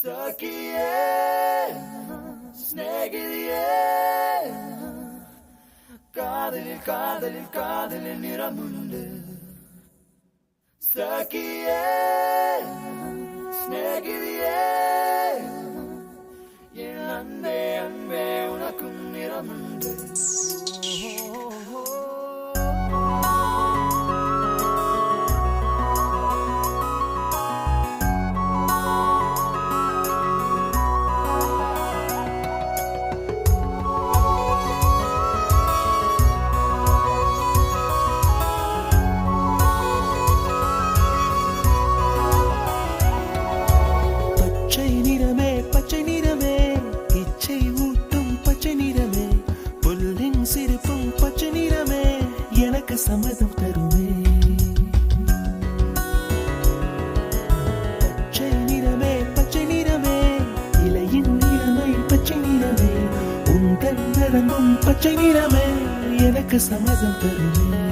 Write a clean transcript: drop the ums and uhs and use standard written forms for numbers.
சகியே ஸ்நேகிதியே காதலில் காதலில் காதலில் நிறமுண்டு சகியே ஸ்நேகிதியே என் அன்பே அன்பே உனக்கும் நிறமுண்டு சம்மதம் தருவே பச்சை நிறமே பச்சை நிறமே இலையின் நிறமை பச்சை நிறமே உங்கள் நரம்பும் பச்சை நிறமே எனக்கு சம்மதம் தருவே